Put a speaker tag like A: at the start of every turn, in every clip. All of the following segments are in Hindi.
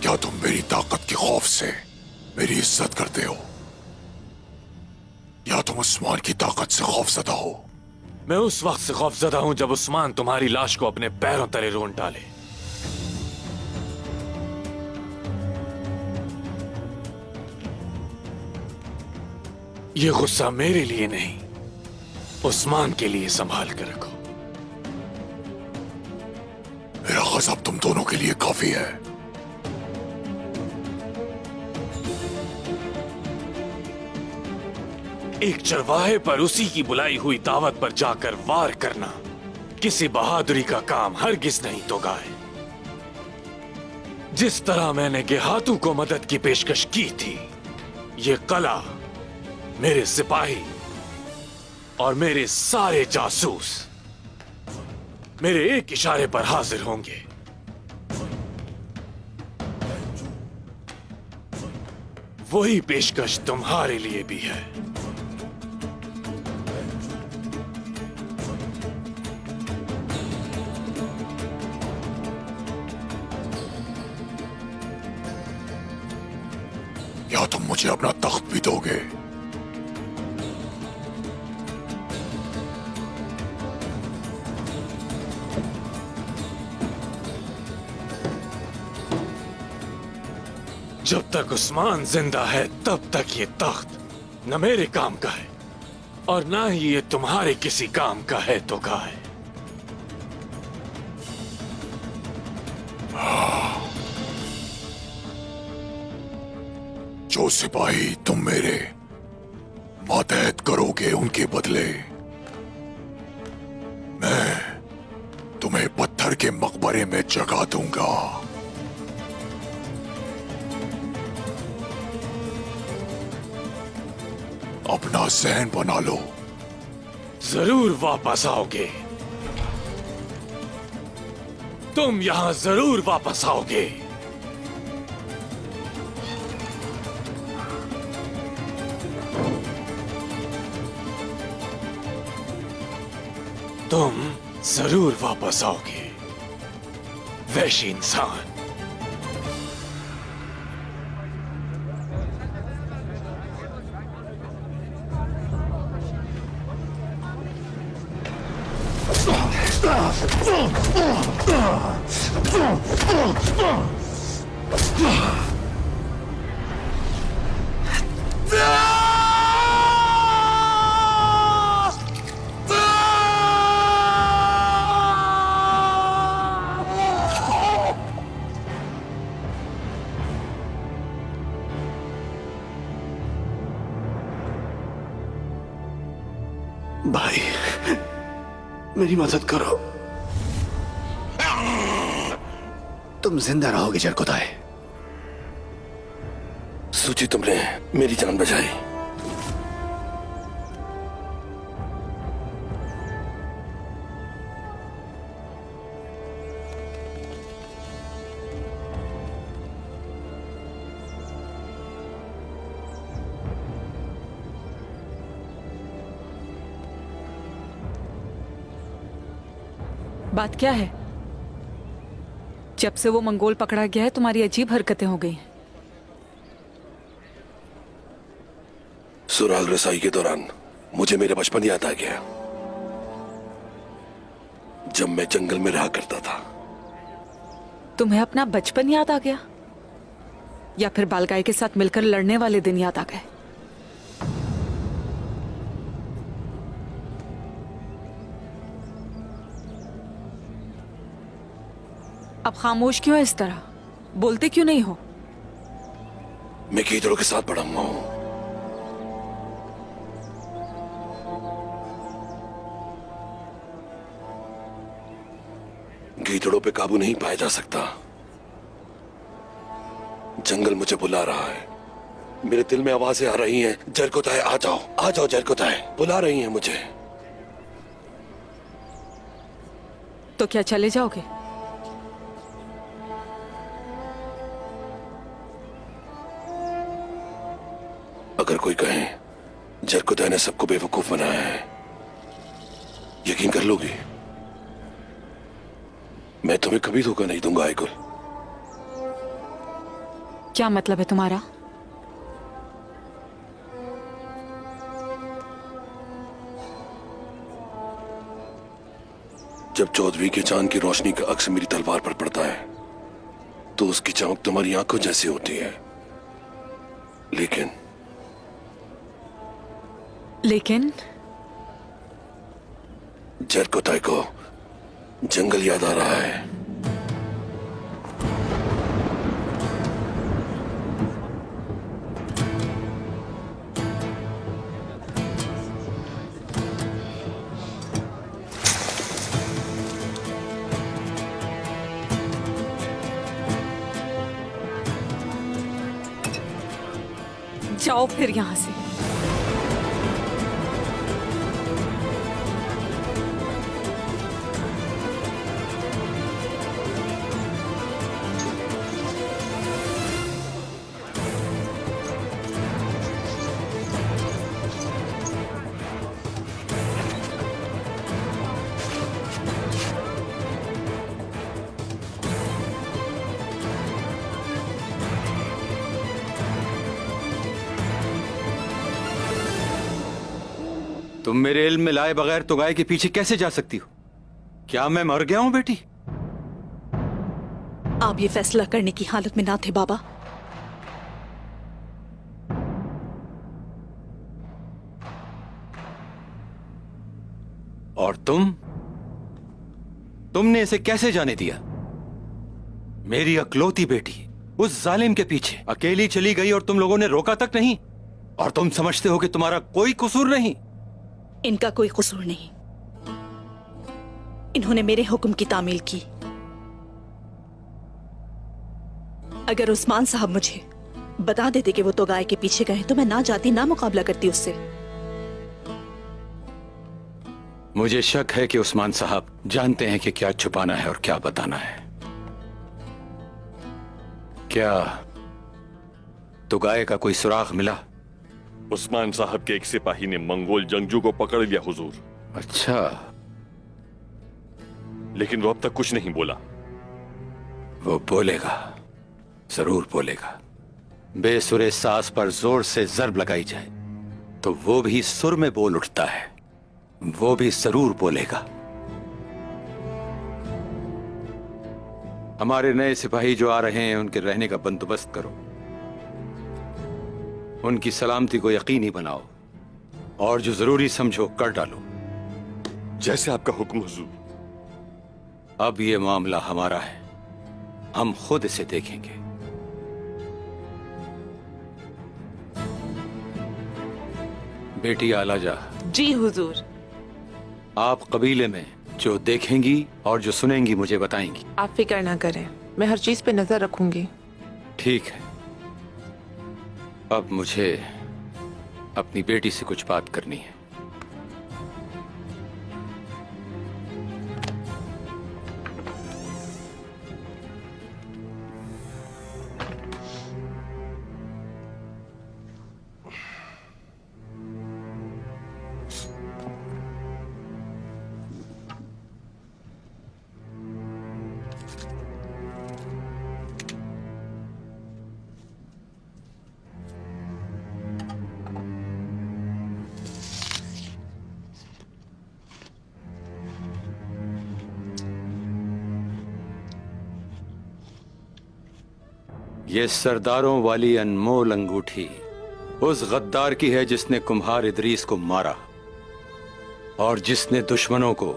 A: क्या तुम मेरी ताकत के खौफ से मेरी इज्जत करते हो, या तुम उस्मान की ताकत से खौफजदा हो?
B: मैं उस वक्त से खौफजदा हूं जब उस्मान तुम्हारी लाश को अपने पैरों तले रोंद डाले। ये गुस्सा मेरे लिए नहीं, उस्मान के लिए संभाल कर रखो।
A: मेरा गज़ब तुम दोनों के लिए काफी है।
B: एक चरवाहे पर उसी की बुलाई हुई दावत पर जाकर वार करना किसी बहादुरी का काम हरगिज नहीं तो गाए। जिस तरह मैंने गेहातू को मदद की पेशकश की थी, ये कला मेरे सिपाही और मेरे सारे जासूस मेरे एक इशारे पर हाजिर होंगे। वही पेशकश तुम्हारे लिए भी है।
A: क्या तुम मुझे अपना तख्त भी दोगे?
B: जब तक उस्मान जिंदा है तब तक ये तख्त न मेरे काम का है और ना ही ये तुम्हारे किसी काम का है तो का है।
A: जो सिपाही तुम मेरे मातहत करोगे, उनके बदले मैं तुम्हें पत्थर के मकबरे में जगा दूंगा। अपना ज़हन बना लो।
B: जरूर वापस आओगे, तुम यहां जरूर वापस आओगे। तुम जरूर वापस आओगे, वैशी इंसान।
C: भाई, मेरी मदद करो। तुम जिंदा रहोगे जरकुताए।
D: सूची, तुमने मेरी जान बचाई।
E: बात क्या है? जब से वो मंगोल पकड़ा गया है तुम्हारी अजीब हरकतें हो गई हैं।
D: सुराग रसाई के दौरान मुझे मेरा बचपन याद आ गया, जब मैं जंगल में रहा करता था।
E: तुम्हें अपना बचपन याद आ गया या फिर बालगाई के साथ मिलकर लड़ने वाले दिन याद आ गए? अब खामोश क्यों है इस तरह? बोलते क्यों नहीं हो?
D: मैं गीदड़ों के साथ बड़ा हुआ हूं। गीदड़ों पे काबू नहीं पाया जा सकता। जंगल मुझे बुला रहा है। मेरे दिल में आवाजें आ रही हैं, जरकुताए आ जाओ, आ जाओ जरकुताए, बुला रही हैं मुझे।
E: तो क्या चले जाओगे?
D: अगर कोई कहे जरकुताए ने सबको बेवकूफ बनाया है, यकीन कर लोगी? मैं तुम्हें कभी धोखा नहीं दूंगा आयकुल।
E: क्या मतलब है तुम्हारा?
D: जब चौदहवीं के चांद की रोशनी का अक्स मेरी तलवार पर पड़ता है तो उसकी चमक तुम्हारी आंखों जैसी होती है। लेकिन
E: लेकिन
D: जरकोताय को जंगल याद आ रहा है।
E: जाओ फिर यहां से।
F: तुम मेरे इल्म में लाए बगैर तुगाए के पीछे कैसे जा सकती हो? क्या मैं मर गया हूं बेटी?
G: आप ये फैसला करने की हालत में ना थे बाबा।
F: और तुमने इसे कैसे जाने दिया? मेरी अकलौती बेटी उस जालिम के पीछे अकेली चली गई और तुम लोगों ने रोका तक नहीं। और तुम समझते हो कि तुम्हारा कोई कसूर नहीं।
G: इनका कोई कसूर नहीं। इन्होंने मेरे हुक्म की तामील की। अगर उस्मान साहब मुझे बता देते कि वो तो गाय के पीछे गए तो मैं ना जाती, ना मुकाबला करती उससे।
F: मुझे शक है कि उस्मान साहब जानते हैं कि क्या छुपाना है और क्या बताना है। क्या तुगाए का कोई सुराग मिला?
H: उस्मान साहब के एक सिपाही ने मंगोल जंगजू को पकड़ लिया हुजूर।
F: अच्छा,
H: लेकिन वो अब तक कुछ नहीं बोला।
F: वो बोलेगा, जरूर बोलेगा। बेसुरे सांस पर जोर से जर्ब लगाई जाए तो वो भी सुर में बोल उठता है। वो भी जरूर बोलेगा। हमारे नए सिपाही जो आ रहे हैं उनके रहने का बंदोबस्त करो, उनकी सलामती को यकीनी बनाओ और जो जरूरी समझो कर डालो।
H: जैसे आपका हुक्म हुजूर।
F: अब ये मामला हमारा है, हम खुद इसे देखेंगे। बेटी आलाजा।
I: जी हुजूर।
F: आप कबीले में जो देखेंगी और जो सुनेंगी मुझे बताएंगी।
I: आप फिक्र ना करें, मैं हर चीज पे नजर रखूंगी।
F: ठीक है। अब मुझे अपनी बेटी से कुछ बात करनी है। ये सरदारों वाली अनमोल अंगूठी उस गद्दार की है जिसने कुम्हार इदरीस को मारा और जिसने दुश्मनों को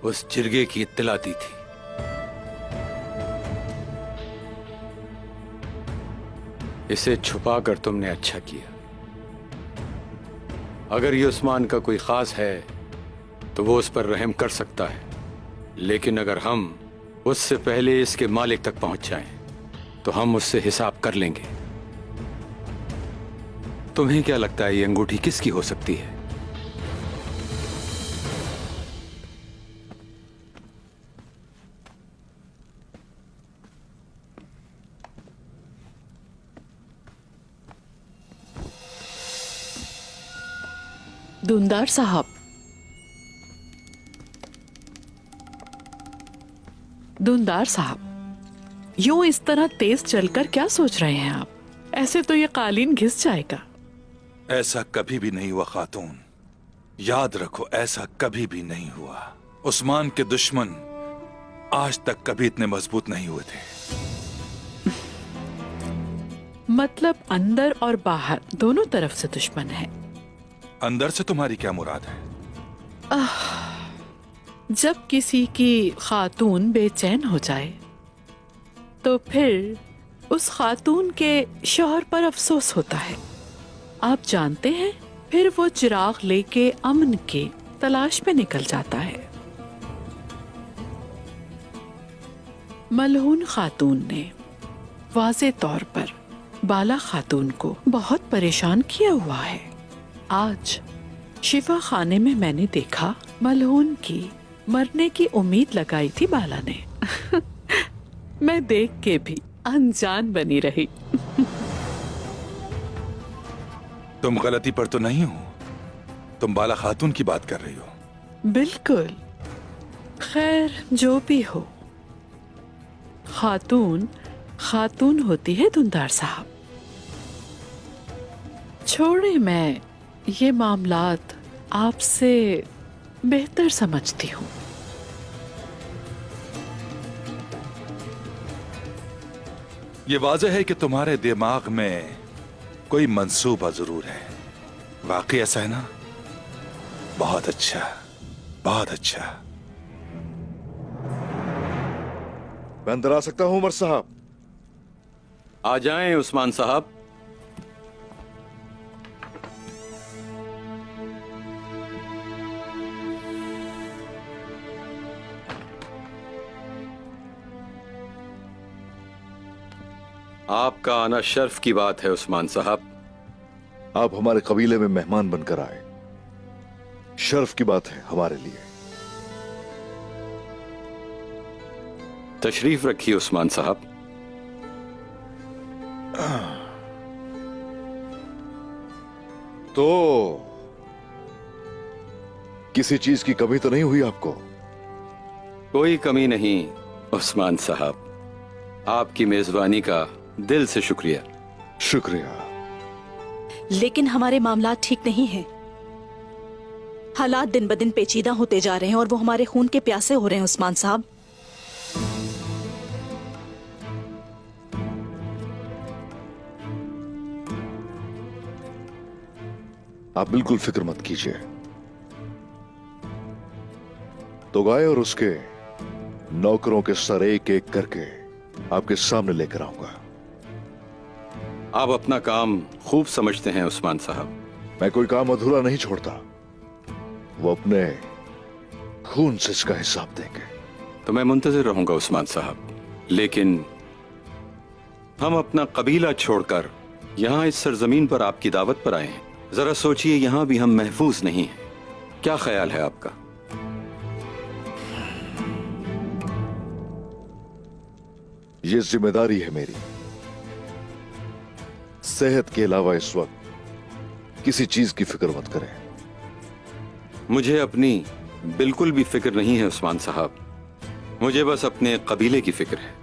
F: उस जिरगे की इत्तला दी थी। इसे छुपाकर तुमने अच्छा किया। अगर ये उस्मान का कोई खास है तो वो उस पर रहम कर सकता है, लेकिन अगर हम उससे पहले इसके मालिक तक पहुंच जाएं तो हम उससे हिसाब कर लेंगे। तुम्हें क्या लगता है ये अंगूठी किसकी हो सकती है?
I: दूनदार साहब, दूनदार साहब, यूं इस तरह तेज चलकर क्या सोच रहे हैं आप? ऐसे तो ये कालीन घिस जाएगा।
J: ऐसा कभी भी नहीं हुआ खातून, याद रखो ऐसा कभी भी नहीं हुआ। उस्मान के दुश्मन आज तक कभी इतने मजबूत नहीं हुए थे।
I: मतलब अंदर और बाहर दोनों तरफ से दुश्मन है।
J: अंदर से तुम्हारी क्या मुराद है?
I: जब किसी की खातून बेचैन हो जाए तो फिर उस खातून के शौहर पर अफसोस होता है। आप जानते हैं, फिर वो चिराग लेके अमन के तलाश में निकल जाता है। मलहून खातून ने वाज़े तौर पर बाला खातून को बहुत परेशान किया हुआ है। आज शिफा खाने में मैंने देखा मलहून की मरने की उम्मीद लगाई थी बाला ने। मैं देख के भी अनजान बनी रही।
J: तुम गलती पर तो नहीं हो? तुम बाला खातून की बात कर रही हो?
I: बिल्कुल। खैर जो भी हो, खातून खातून होती है धुंधार साहब। छोड़े, मैं ये मामलात आपसे बेहतर समझती हूँ।
J: ये वाज़ेह है कि तुम्हारे दिमाग में कोई मंसूबा जरूर है। वाकई ऐसा है ना? बहुत अच्छा, बहुत अच्छा।
A: मैं अंदर आ सकता हूं उमर साहब?
F: आ जाएं उस्मान साहब। आपका आना शर्फ की बात है उस्मान साहब।
A: आप हमारे कबीले में मेहमान बनकर आए, शर्फ की बात है हमारे लिए।
F: तशरीफ रखिए उस्मान साहब।
A: तो किसी चीज की कमी तो नहीं हुई आपको?
F: कोई कमी नहीं उस्मान साहब। आपकी मेजबानी का दिल से शुक्रिया।
A: शुक्रिया।
G: लेकिन हमारे मामलात ठीक नहीं हैं। हालात दिन ब दिन पेचीदा होते जा रहे हैं और वो हमारे खून के प्यासे हो रहे हैं उस्मान साहब।
A: आप बिल्कुल फिक्र मत कीजिए। तो गाय और उसके नौकरों के सर एक एक करके आपके सामने लेकर आऊंगा।
F: आप अपना काम खूब समझते हैं उस्मान साहब।
A: मैं कोई काम अधूरा नहीं छोड़ता। वो अपने खून से इसका हिसाब देंगे।
F: तो मैं मुंतजिर रहूंगा उस्मान साहब। लेकिन हम अपना कबीला छोड़कर यहां इस सरजमीन पर आपकी दावत पर आए हैं। जरा सोचिए, यहां भी हम महफूज नहीं हैं। क्या ख्याल है आपका?
A: ये जिम्मेदारी है मेरी। सेहत के अलावा इस वक्त किसी चीज की फिक्र मत करें।
F: मुझे अपनी बिल्कुल भी फिक्र नहीं है उस्मान साहब। मुझे बस अपने कबीले की फिक्र है।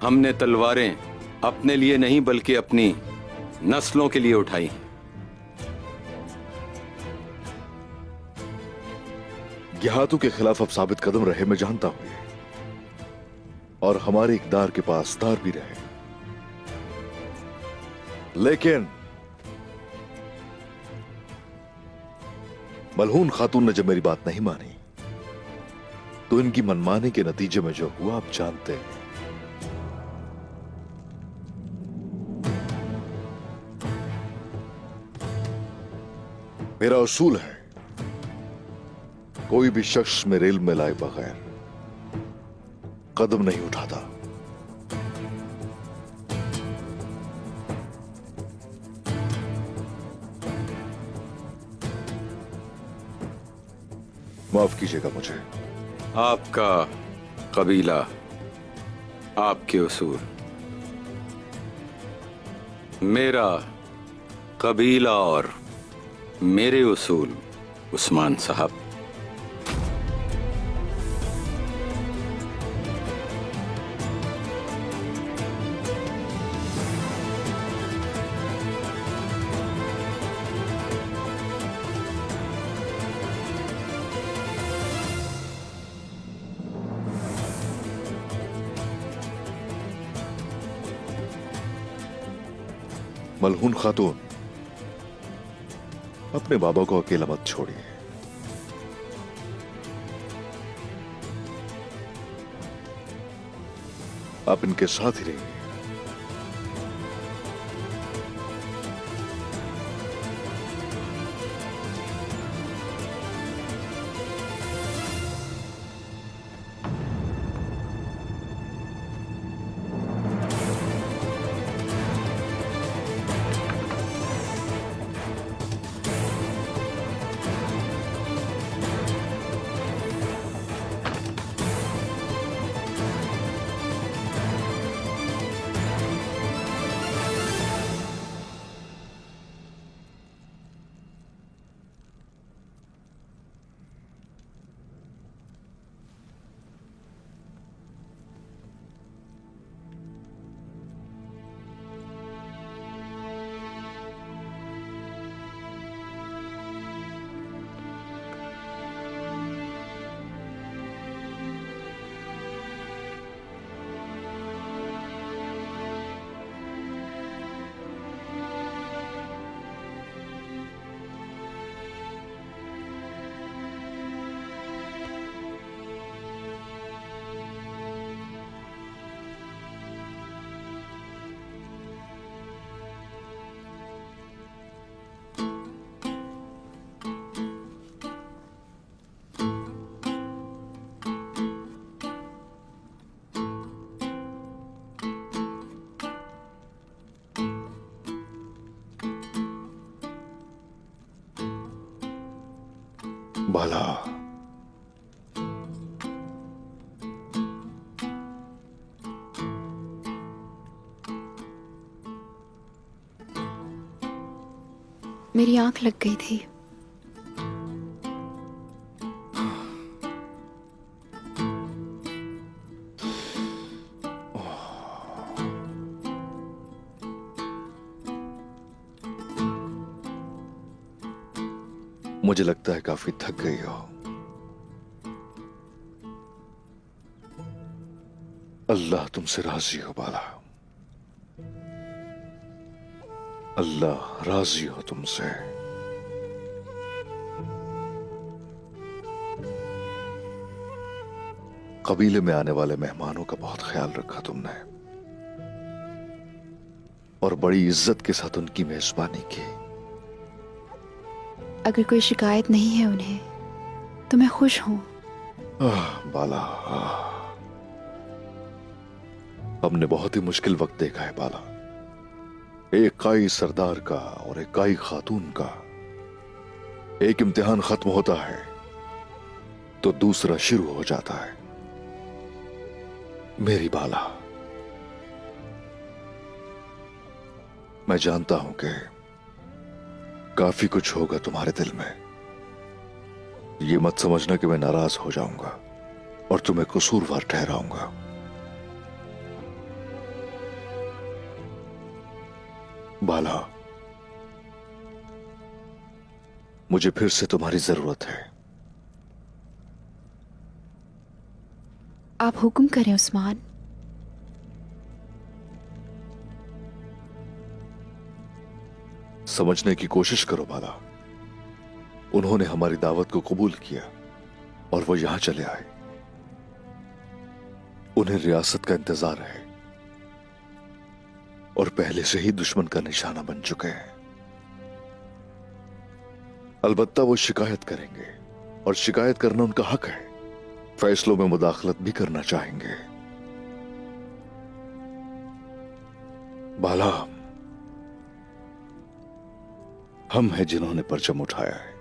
F: हमने तलवारें अपने लिए नहीं बल्कि अपनी नस्लों के लिए उठाई हैं।
A: देहातों के खिलाफ अब साबित कदम रहे, मैं जानता हूं ये। और हमारे इकदार के पास दार भी रहे। लेकिन मलहून खातून ने जब मेरी बात नहीं मानी तो इनकी मनमानी के नतीजे में जो हुआ आप जानते हैं। मेरा उसूल है, कोई भी शख्स मेरे इल्म में लाए बगैर कदम नहीं उठाता। माफ कीजिएगा मुझे।
F: आपका कबीला, आपके उसूल। मेरा कबीला और मेरे उसूल उस्मान साहब।
A: मलहून खातून, अपने बाबा को अकेला मत छोड़िए। आप इनके साथ ही रहिए। बाला,
K: मेरी आंख लग गई थी।
A: मुझे लगता है काफी थक गई हो। अल्लाह तुमसे राजी हो बाला, अल्लाह राजी हो तुमसे। कबीले में आने वाले मेहमानों का बहुत ख्याल रखा तुमने और बड़ी इज्जत के साथ उनकी मेजबानी की।
K: अगर कोई शिकायत नहीं है उन्हें तो मैं खुश हूं।
A: बाला, हमने बहुत ही मुश्किल वक्त देखा है बाला। एक काई सरदार का और एक काई खातून का एक इम्तिहान खत्म होता है तो दूसरा शुरू हो जाता है। मेरी बाला, मैं जानता हूं कि काफी कुछ होगा तुम्हारे दिल में। ये मत समझना कि मैं नाराज हो जाऊंगा और तुम्हें कसूरवार ठहराऊंगा। बाला, मुझे फिर से तुम्हारी जरूरत है।
K: आप हुक्म करें उस्मान।
A: समझने की कोशिश करो बाला। उन्होंने हमारी दावत को कबूल किया और वो यहां चले आए। उन्हें रियासत का इंतजार है और पहले से ही दुश्मन का निशाना बन चुके हैं। अलबत्ता वो शिकायत करेंगे और शिकायत करना उनका हक है। फैसलों में मुदाखलत भी करना चाहेंगे। बाला, हम हैं जिन्होंने परचम उठाया है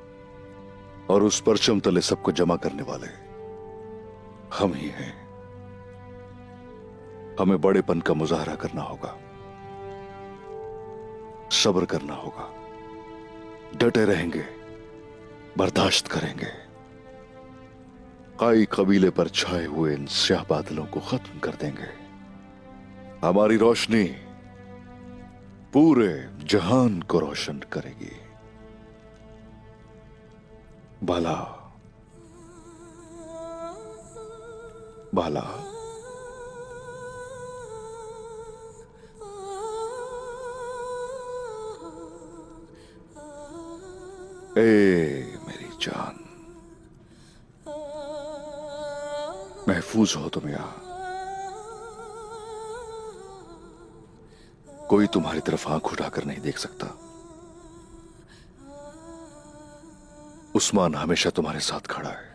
A: और उस परचम तले सबको जमा करने वाले हम ही हैं। हमें बड़ेपन का मुजाहरा करना होगा, सब्र करना होगा, डटे रहेंगे, बर्दाश्त करेंगे। काई कबीले पर छाए हुए इन स्याह बादलों को खत्म कर देंगे। हमारी रोशनी पूरे जहान को रोशन करेगी। बाला, बाला, महफूज हो तुम यहां। कोई तुम्हारी तरफ आंख उठाकर नहीं देख सकता। उस्मान हमेशा तुम्हारे साथ खड़ा है।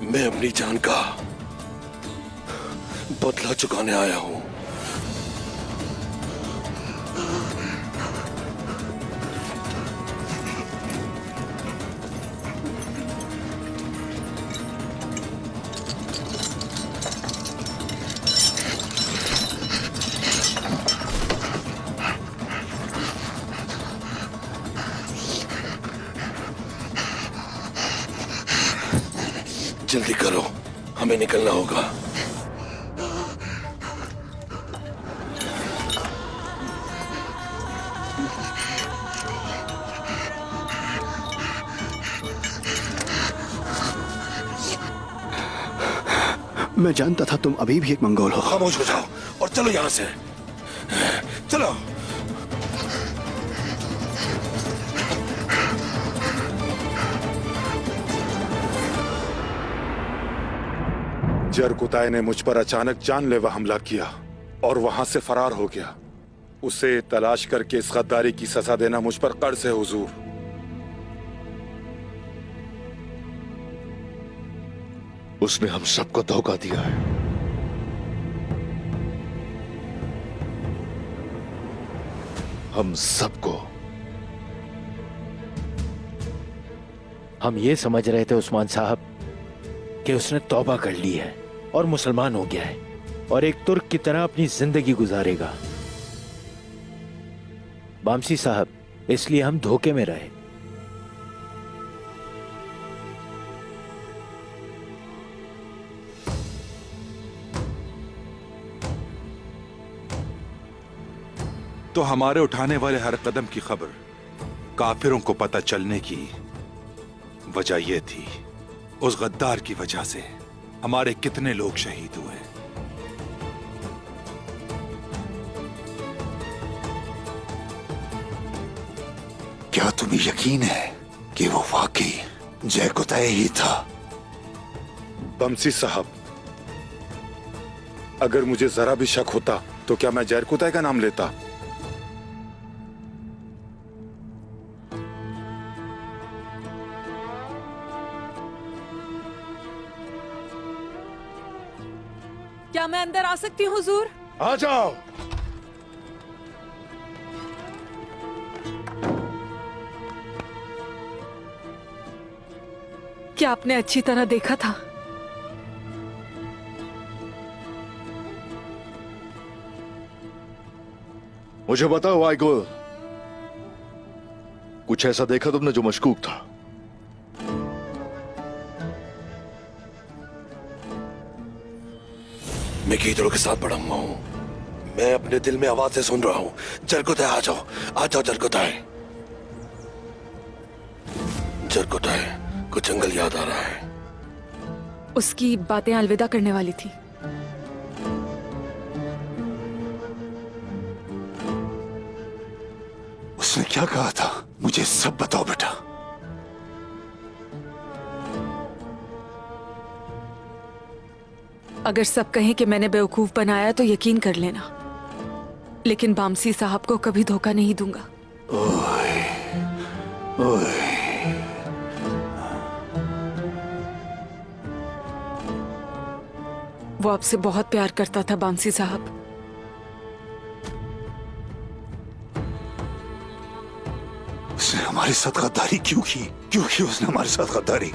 D: मैं अपनी जान का बदला चुकाने आया हूं। जल्दी करो, हमें निकलना होगा।
C: मैं जानता था तुम अभी भी एक मंगोल हो।
D: खामोश हो जाओ और चलो यहां से। चलो।
L: जरकुताई ने मुझ पर अचानक जानलेवा हमला किया और वहां से फरार हो गया। उसे तलाश करके इस गद्दारी की सजा देना मुझ पर कर्ज है हुजूर।
A: उसने हम सबको धोखा दिया है। हम सबको।
M: हम ये समझ रहे थे उस्मान साहब कि उसने तौबा कर ली है और मुसलमान हो गया है और एक तुर्क की तरह अपनी जिंदगी गुजारेगा। बामसी साहब, इसलिए हम धोखे में रहे।
J: तो हमारे उठाने वाले हर कदम की खबर काफिरों को पता चलने की वजह यह थी, उस गद्दार की वजह से हमारे कितने लोग शहीद हुए।
C: क्या तुम्हें यकीन है कि वो वाकई जरकुताई ही था?
L: बमसी साहब, अगर मुझे जरा भी शक होता तो क्या मैं जरकुताई का नाम लेता?
E: क्या मैं अंदर आ सकती हूँ हुजूर?
A: आ जाओ।
E: क्या आपने अच्छी तरह देखा था?
A: मुझे बताओ वाइगुल, कुछ ऐसा देखा तुमने जो मशकूक था?
D: मैं कीदरों के साथ बड़ा हुआ हूं। मैं अपने दिल में आवाजें सुन रहा हूं। जरकुताई आ जाओ, आ जाओ जरकुताई। जरकुताई को जंगल याद आ रहा है।
E: उसकी बातें अलविदा करने वाली थी।
C: उसने क्या कहा था? मुझे सब बताओ बेटा।
E: अगर सब कहें कि मैंने बेवकूफ बनाया तो यकीन कर लेना, लेकिन बामसी साहब को कभी धोखा नहीं दूंगा।
C: ओए, ओए।
E: वो आपसे बहुत प्यार करता था बामसी साहब।
C: उसने हमारे हमारे साथ गद्दारी क्यों की? क्यों की उसने हमारे साथ गद्दारी?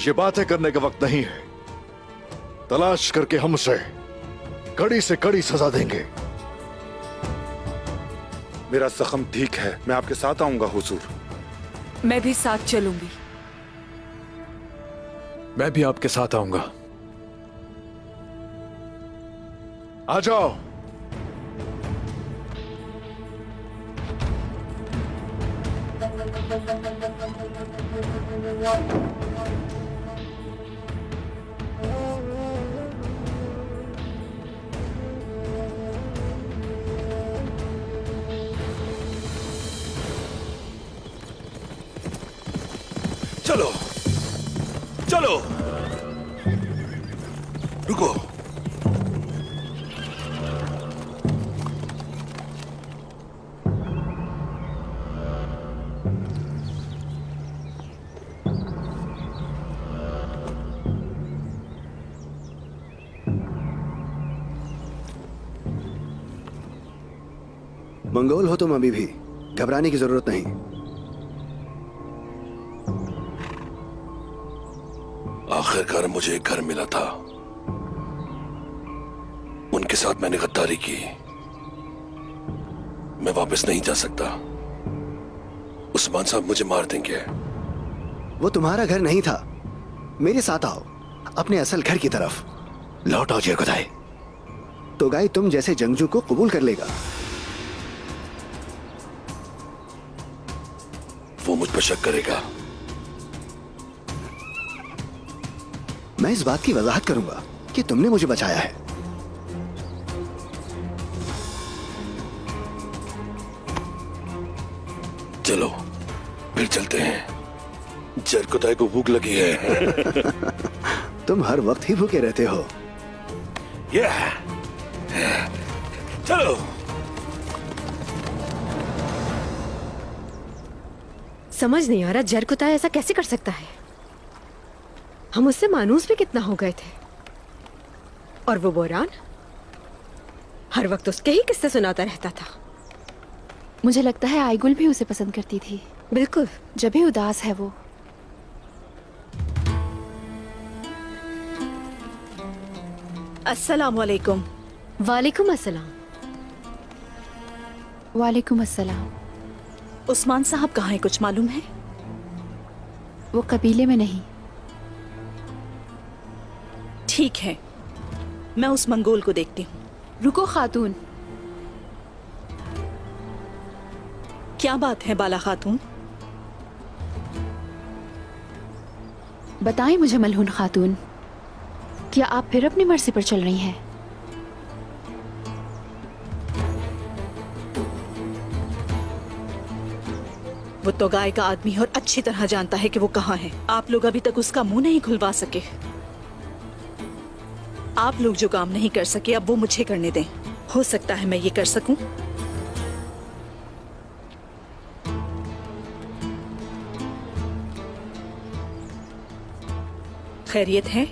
A: ये बातें करने का वक्त नहीं है। तलाश करके हम उसे कड़ी से कड़ी सजा देंगे।
L: मेरा जख्म ठीक है, मैं आपके साथ आऊंगा हुजूर।
E: मैं भी साथ चलूंगी।
B: मैं भी आपके साथ आऊंगा।
A: आ जाओ।
D: चलो चलो, रुको।
M: मंगोल हो तुम अभी भी, घबराने की जरूरत नहीं।
D: आखिरकार मुझे एक घर मिला था। उनके साथ मैंने गद्दारी की। मैं वापस नहीं जा सकता। उस्मान साहब मुझे मार देंगे।
M: वो तुम्हारा घर नहीं था। मेरे साथ आओ, अपने असल घर की तरफ लौट आओ। जयगुदाई तो गाय तुम जैसे जंगजू को कबूल कर लेगा।
D: वो मुझ पर शक करेगा।
M: मैं इस बात की वजाहत करूंगा कि तुमने मुझे बचाया है।
D: चलो फिर चलते हैं। जरकुदाई को भूख लगी है।
M: तुम हर वक्त ही भूखे रहते हो।
D: चलो।
K: समझ नहीं आ रहा जरकुताई ऐसा कैसे कर सकता है। हम उससे मानूस भी कितना हो गए थे। और वो बोरान हर वक्त उसके ही किस्से सुनाता रहता था।
N: मुझे लगता है आईगुल भी उसे पसंद करती थी।
K: बिल्कुल,
N: जब भी उदास है वो।
G: अस्सलाम वालेकुम।
K: वालेकुम अस्सलाम।
N: वालेकुम अस्सलाम।
G: उस्मान साहब कहाँ हैं, कुछ मालूम है?
N: वो कबीले में नहीं।
G: ठीक है, मैं उस मंगोल को देखती हूँ।
N: रुको खातून।
G: क्या बात है बाला खातून?
N: बताएं मुझे मलहून खातून, क्या आप फिर अपनी मर्जी पर चल रही हैं?
G: वो तो गाय का आदमी है और अच्छी तरह जानता है कि वो कहाँ है। आप लोग अभी तक उसका मुंह नहीं खुलवा सके। आप लोग जो काम नहीं कर सके अब वो मुझे करने दें। हो सकता है मैं ये कर सकूं। खैरियत है?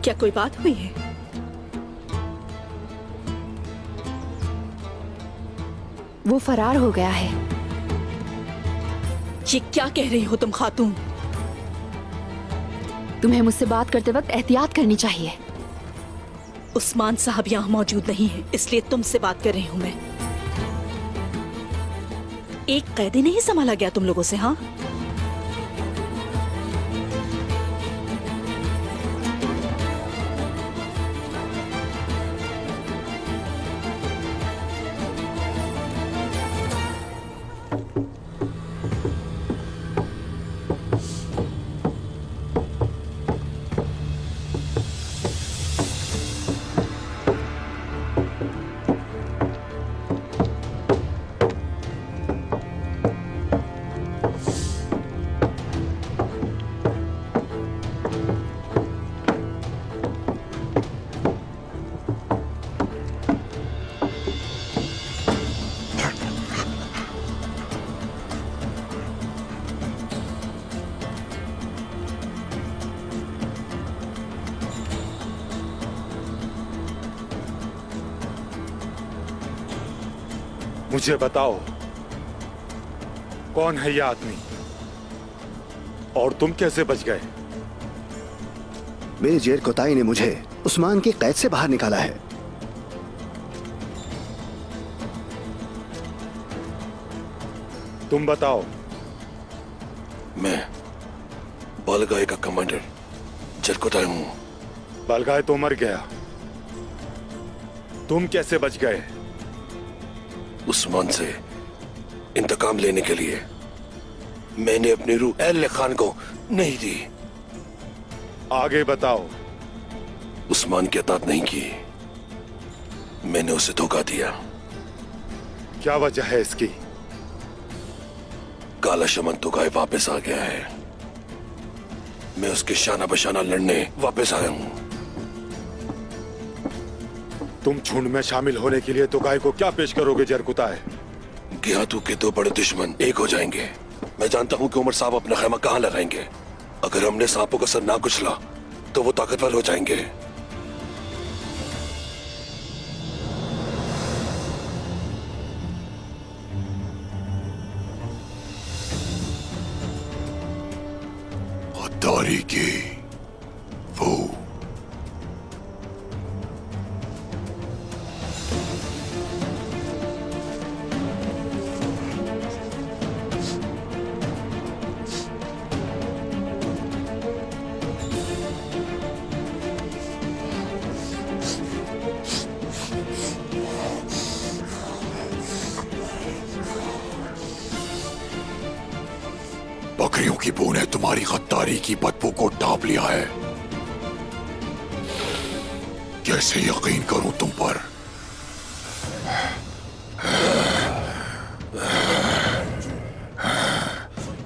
G: क्या कोई बात हुई है?
N: वो फरार हो गया है।
G: ये क्या कह रही हो तुम खातून?
N: तुम्हें मुझसे बात करते वक्त एहतियात करनी चाहिए।
G: उस्मान साहब यहाँ मौजूद नहीं है, इसलिए तुमसे बात कर रही हूँ मैं। एक कैदी नहीं संभाला गया तुम लोगों से? हाँ,
L: मुझे बताओ, कौन है यह आदमी और तुम कैसे बच गए?
M: मेरे जेर कोताई ने मुझे उस्मान की कैद से बाहर निकाला है।
L: तुम बताओ।
D: मैं बालगाय का कमांडर जरकोताई हूं।
L: बालगाय तो मर गया, तुम कैसे बच गए?
D: उस्मान से इंतकाम लेने के लिए मैंने अपनी रूह एल खान को नहीं दी।
L: आगे बताओ।
D: उस्मान की अतात नहीं की, मैंने उसे धोखा दिया।
L: क्या वजह है इसकी?
D: काला शमन तो गाय वापस आ गया है। मैं उसके शाना बशाना लड़ने वापस आया हूं।
L: तुम झुंड में शामिल होने के लिए तो गाय को क्या पेश करोगे जरकुताई?
D: गियातू के दो बड़े दुश्मन एक हो जाएंगे। मैं जानता हूं कि उमर साहब अपना खैमा कहां लगाएंगे। अगर हमने सांपों का सर ना कुचला तो वो ताकतवर हो जाएंगे।
C: गद्दारी की वो बकरियों की बू ने तुम्हारी गद्दारी की बदबू को ढांप लिया है। कैसे यकीन करूं तुम पर?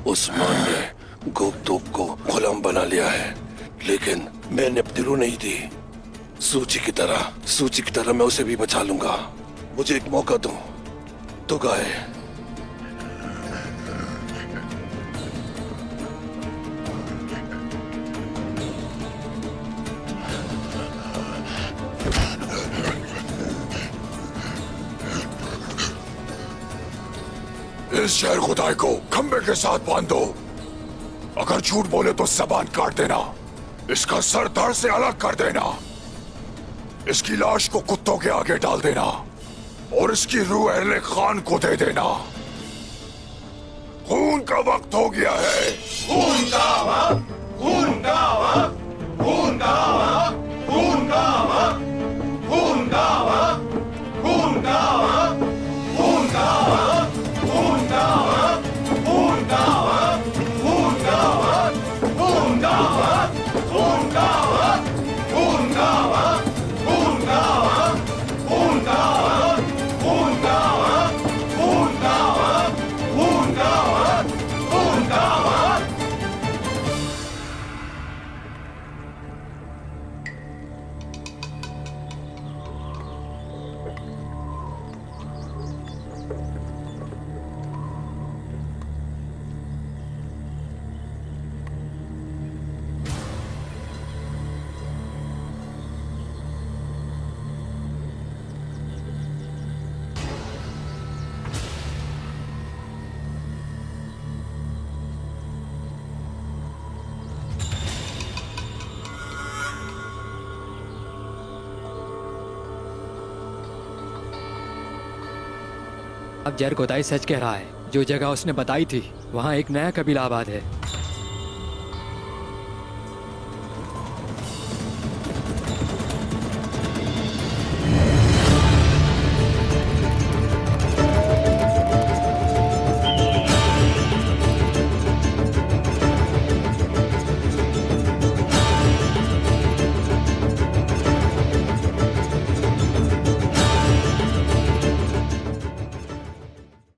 D: उस्मान ने गोपतोप को गुलाम बना लिया है, लेकिन मैंने अपनी रूह नहीं दी। सूची की तरह मैं उसे भी बचा लूंगा। मुझे एक मौका दो तो गाय।
C: इस शहर खुदाई को खंबे के साथ बांध दो। अगर झूठ बोले तो जबान काट देना, इसका सर धड़ से अलग कर देना, इसकी लाश को कुत्तों के आगे डाल देना और इसकी रूह अहले खान को दे देना। खून का वक्त हो गया है। खून का वक्त, खून का वक्त, खून का वक्त, खून का वक्त, खून का वक्त, खून का वक्त, खून का वक्त, खून का वक्त, खून का वक्त, खून का वक्त, खून का वक्त, खून का वक्त, खून का वक्त, खून का वक्त, खून का वक्त, खून का वक्त, खून का वक्त, खून का वक्त, खून का वक्त।
O: अब जरकोताई सच कह रहा है। जो जगह उसने बताई थी वहाँ एक नया कबीला आबाद है।